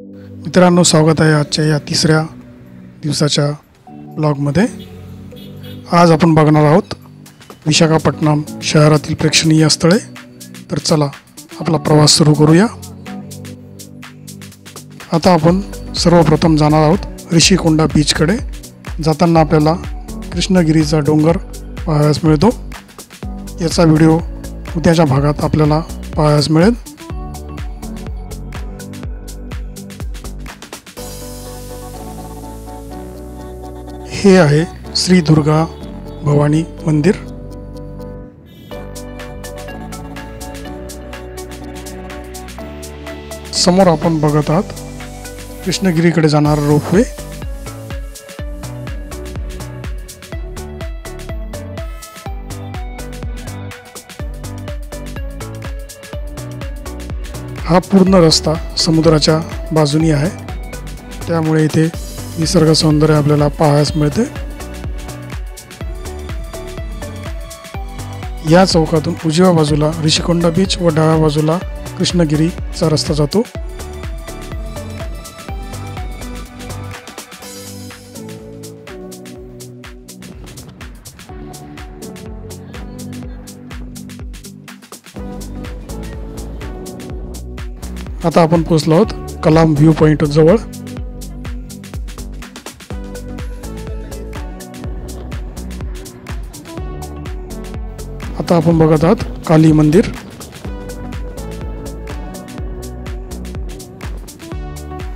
मित्रांनो, स्वागत आहे आजच्या या तिसऱ्या दिवसाच्या ब्लॉगमध्ये। आज आपण बघणार आहोत विशाखापट्टणम शहरातील प्रेक्षणीय स्थळे। तर चला आपला प्रवास सुरू करूया। आता आपण सर्वप्रथम जाणार आहोत ऋषिकोंडा बीचकडे। जाताना आपल्याला कृष्णगिरीचा डोंगर पाहायला मिळतो। याचा व्हिडिओ उद्याच्या भागात आपल्याला पाहायला मिळेल। हे आहे श्री दुर्गा भवानी मंदिर। समोर आपण बघत आहात कृष्णगिरीकडे जाणारा रोपवे। हा पूर्ण रस्ता समुद्राच्या बाजूनी आहे, त्यामुळे इथे निसर्ग सौंदर्य आपल्याला पाहायला मिळते। या चौकातून उजव्या बाजूला ऋषिकोंडा बीच व डाव्या बाजूला कृष्णगिरीचा रस्ता जातो। आता आपण पोहोचलो आहोत कलाम व्ह्यू पॉइंट जवळ। आता आपण बघत आहात काली मंदिर।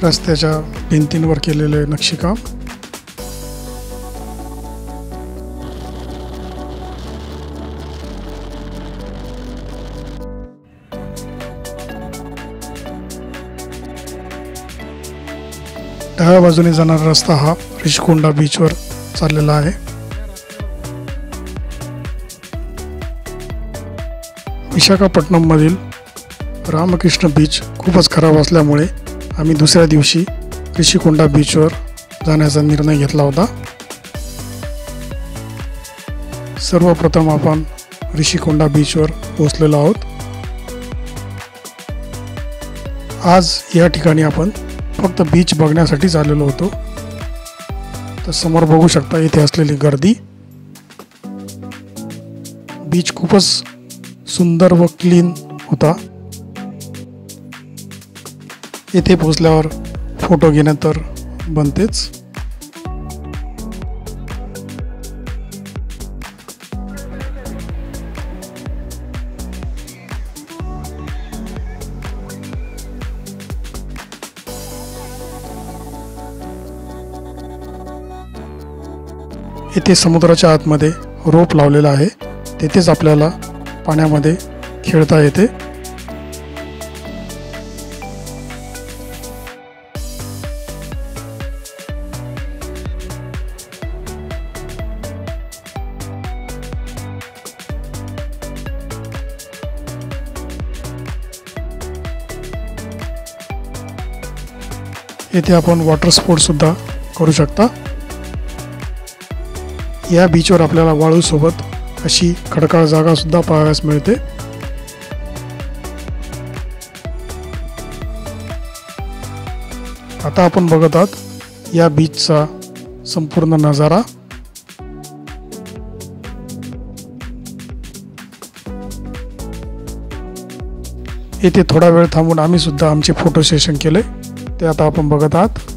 रस्त्याच्या भिंतींवर केलेले नक्षीकाम। डाव्या बाजूने जाणारा रस्ता हा ऋषिकोंडा बीचवर चाललेला आहे। विशाखापट्टणम मधील रामकृष्ण बीच खूपच खराब असल्यामुळे आम्ही दुसऱ्या दिवशी ऋषिकोंडा बीचवर जाण्याचा निर्णय घेतला होता। सर्वप्रथम आपण ऋषिकोंडा बीचवर पोहोचलेलो आहोत। आज या ठिकाणी आपण फक्त बीच बघण्यासाठीच आलेलो होतो। तर समोर बघू शकता इथे असलेली गर्दी। बीच खूपच सुंदर व क्लीन होता। येथे पोहोचल्यावर फोटो घेणं तर बनतेच। येथे समुद्राच्या आतमध्ये रोप लावलेला आहे, तेथेच आपल्याला पाण्यामध्ये खेळता येते। येथे आपण वॉटर स्पोर्ट्स सुद्धा करू शकता। या बीचवर आपल्याला वाळू सोबत अशी खडकाळ जागा सुद्धा पाहायला मिळते। आता आपण बघत आहात या बीचचा संपूर्ण नजारा। येथे थोडा वेळ थांबून आम्ही सुद्धा आमचे फोटो सेशन केले, ते आता आपण बघत आहात।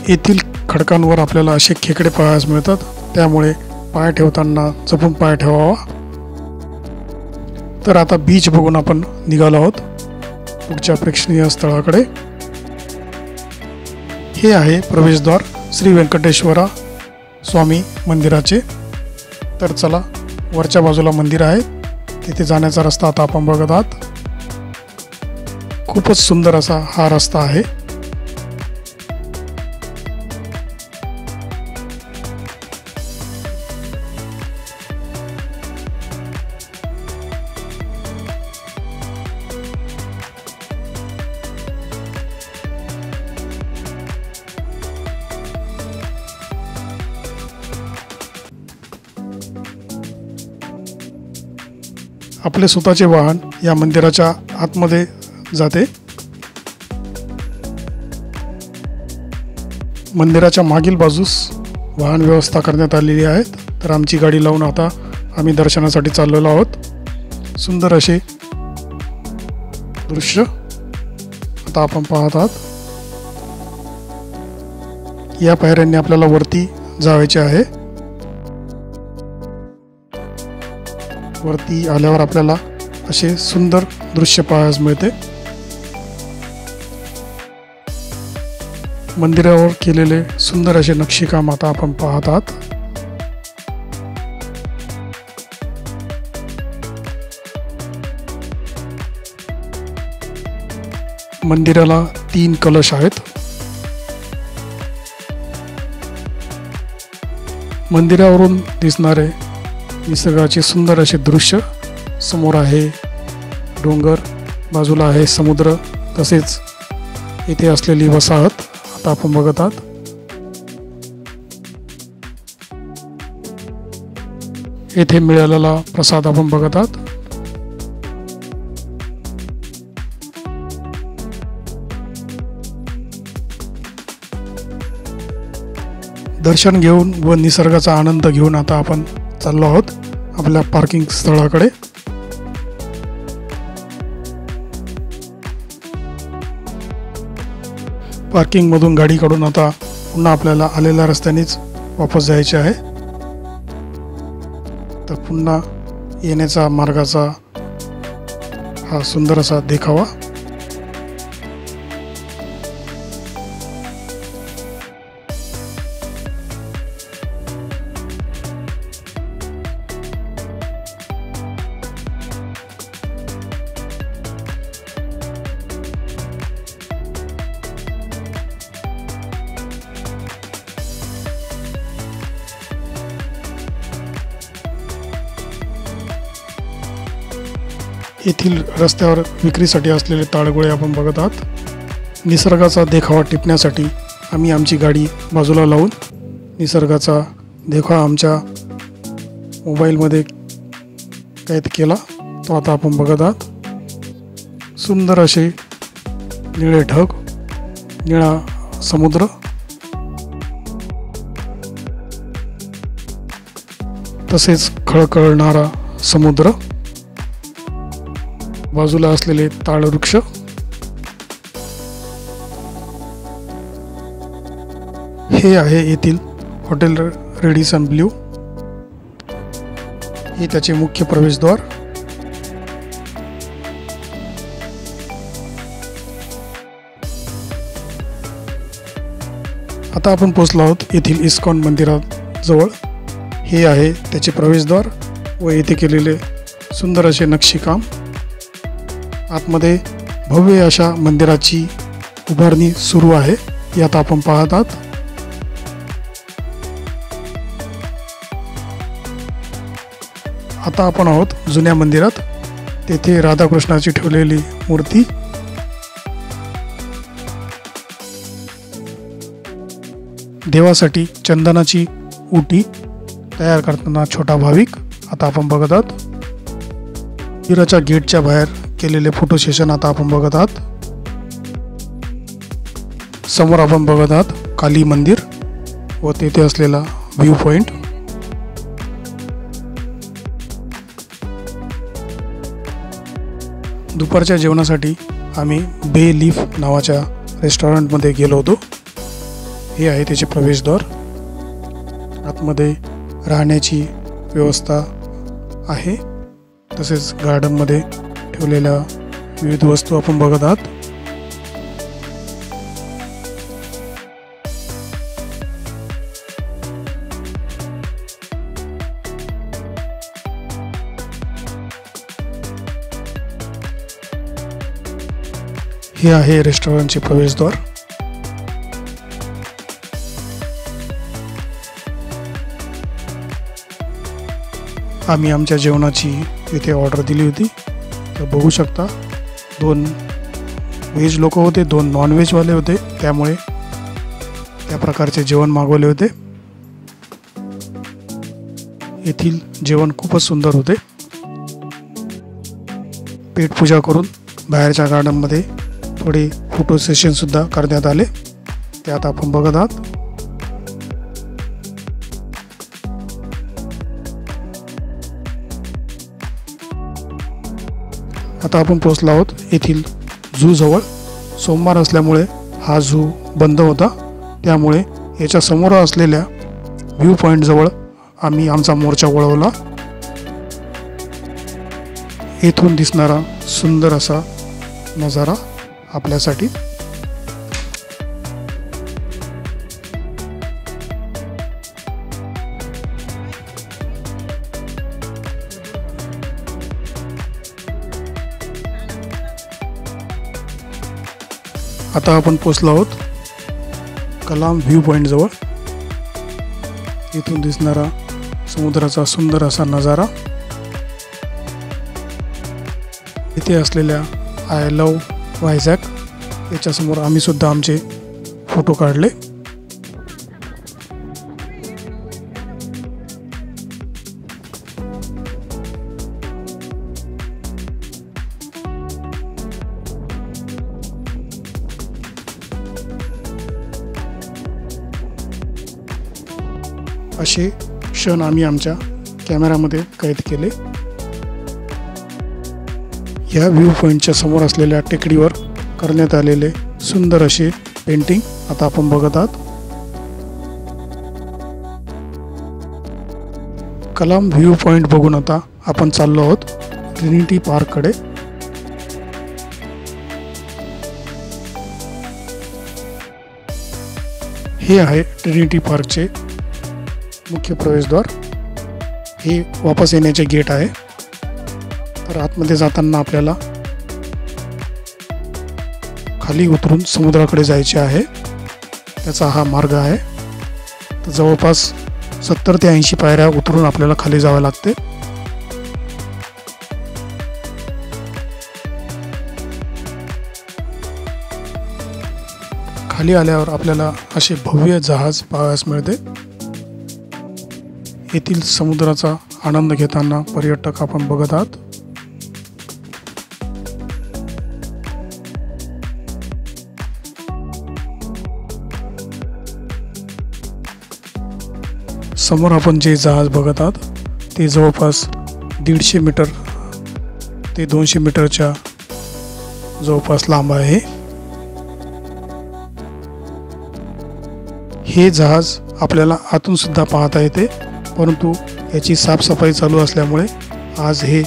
येथील खडकांवर आपल्याला असे खेकडे पाहायला मिळतात, त्यामुळे पाय ठेवताना जपून पाय ठेवावा। तर आता बीच बघून आपण निघालो आहोत पुढच्या प्रेक्षणीय स्थळाकडे। हे आहे प्रवेशद्वार श्री वेंकटेश्वरा स्वामी मंदिराचे। तर चला, वरच्या बाजूला मंदिर आहे, तिथे जाण्याचा रस्ता आता आपण बघत आहात। खूपच सुंदर असा हा रस्ता आहे। आपले स्वतःचे वाहन या मंदिराच्या आतमध्ये जाते। मंदिराच्या मागील बाजूस वाहन व्यवस्था करण्यात आलेली आहे। तर आमची गाडी लावून आता आम्ही दर्शनासाठी चाललेलो आहोत। सुंदर असे दृश्य आता आपण पाहत आहात। या पायऱ्यांनी आपल्याला वरती जायचे आहे। वरती आल्यावर आपल्याला असे सुंदर दृश्य पाहायला मिळते। मंदिरावर केलेले सुंदर असे नक्षीकाम आता आपण पाहत आहात। मंदिराला 3 कलश आहेत। मंदिरावरून दिसणारे निसर्गाचे सुंदर असे दृश्य, समोर आहे डोंगर, बाजूला आहे समुद्र, तसेच इथे असलेली वसाहत आता आपण बघत आहात। येथे मिळालेला प्रसाद आपण बघत आहात। दर्शन घेऊन व निसर्गाचा आनंद घेऊन आता आपण चाललो आहोत आपल्या पार्किंग स्थळाकडे। पार्किंग मधून गाडी काढून आता पुन्हा आपल्याला आलेल्या रस्त्यानेच वापस जायचे आहे। तर पुन्हा येण्याचा मार्गाचा हा सुंदर असा देखावा। येथील रस्त्यावर विक्रीसाठी असलेले ताडगोळे आपण बघत आहात। निसर्गाचा देखावा टिपण्यासाठी आम्ही आमची गाडी बाजूला लावून निसर्गाचा देखावा आमच्या मोबाईलमध्ये कैद केला, तो आता आपण बघत आहात। सुंदर असे निळे ढग, निळा समुद्र, तसेच खळखळणारा समुद्र, बाजूला असलेले ताड वृक्ष, हे आहे येथील हॉटेल रेडिसन ब्ल्यू। हे त्याचे मुख्य प्रवेशद्वार। आता आपण पोहोचलो आहोत येथील इस्कॉन मंदिराजवळ। हे आहे त्याचे प्रवेशद्वार व येथे केलेले सुंदर असे नक्षीकाम। आतमध्ये भव्य अशा मंदिराची उभारणी सुरू आहे, यात आपण पाहत आहात। आता आपण आहोत जुन्या मंदिरात। तेथे राधाकृष्णाची ठेवलेली मूर्ती, देवासाठी चंदनाची उटी तयार करताना छोटा भाविक आता आपण बघत आहात। मंदिराच्या गेटच्या बाहेर केलेले फोटो सेशन आता आपण बघत आहात। समोर आपण बघत आहात काली मंदिर व तेथे असलेला व्ह्यू पॉइंट। दुपारच्या जेवणासाठी आम्ही बे लीफ नावाच्या रेस्टॉरंटमध्ये गेलो होतो। हे आहे त्याचे प्रवेशद्वार। आतमध्ये राहण्याची व्यवस्था आहे, तसेच गार्डनमध्ये ठेवलेल्या विविध वस्तू आपण बघत आहात। हे आहे रेस्टॉरंटचे प्रवेशद्वार। आम्ही आमच्या जेवणाची इथे ऑर्डर दिली होती, तर बघू शकता 2 व्हेज लोक होते, 2 नॉन व्हेजवाले होते, त्यामुळे त्या प्रकारचे जेवण मागवले होते। येथील जेवण खूपच सुंदर होते। पेटपूजा करून बाहेरच्या गार्डनमध्ये थोडे फोटो सेशनसुद्धा करण्यात आले, त्यात आपण बघत आहात. आता आपण पोहोचलो आहोत येथील झू जवळ. सोमवार असल्यामुळे हा झू बंद होता, त्यामुळे याच्या समोर असलेल्या व्ह्यू पॉईंट जवळ आम्ही आमचा मोर्चा वळवला. येथून दिसणारा सुंदर असा नजारा आपल्यासाठी. आता आपण पोहोचलो आहोत कलाम व्ह्यू पॉईंट जवळ. इथून दिसणारा समुद्राचा सुंदर असा नजारा. इथे असलेल्या आय लव्ह वायझॅक याच्यासमोर आम्ही सुद्धा आमचे फोटो काढले. असे क्षण आम्ही आमच्या कॅमेऱ्यामध्ये कैद केले. या व्ह्यू पॉईंटच्या समोर असलेल्या टेकडीवर करण्यात आलेले सुंदर असे पेंटिंग आता आपण बघत आहात. कलाम व्ह्यू पॉईंट बघून आता आपण चाललो आहोत ट्रिनिटी पार्ककडे. हे आहे ट्रिनिटी पार्कचे मुख्य प्रवेशद्वार. हे वापस येण्याचे गेट आहे. तर आतमध्ये जाताना आपल्याला खाली उतरून समुद्राकडे जायचे आहे, त्याचा हा मार्ग आहे. तर जवळपास 70 ते 80 पायऱ्या उतरून आपल्याला खाली जावे लागते. खाली आल्यावर आपल्याला असे भव्य जहाज पाहावयास मिळते. येथील समुद्राचा आनंद घेताना पर्यटक आपण बघत आहात. समोर आपण जे जहाज बघत आहात ते जवळपास 150 मीटर ते 200 मीटरच्या जवळपास लांब आहे. हे जहाज आपल्याला आतून सुद्धा पाहता येते, परंतु याची साफसफाई चालू असल्यामुळे आज हे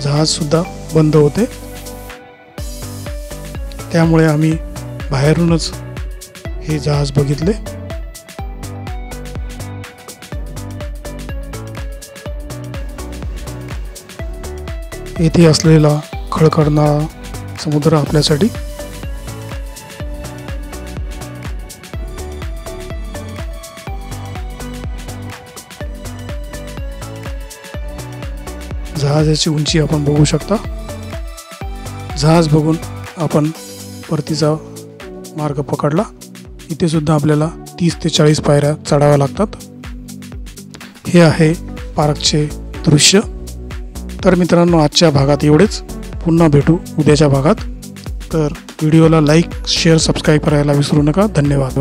जहाज सुद्धा बंद होते. त्यामुळे आम्ही बाहेरूनच हे जहाज बघितले. येथे असलेला खळखळणारा समुद्र आपल्यासाठी. जहाजाची उंची आपण बघू शकता. जहाज बघून आपण परतीचा मार्ग पकडला. इथे सुद्धा आपल्याला 30 ते 40 पायऱ्या चढाव्या लागतात. हे आहे पार्कचे दृश्य. तर मित्रांनो, आजच्या भागात एवढेच. पुन्हा भेटू उद्याच्या भागात. तर व्हिडिओला लाईक, शेअर, सबस्क्राईब करायला विसरू नका. धन्यवाद.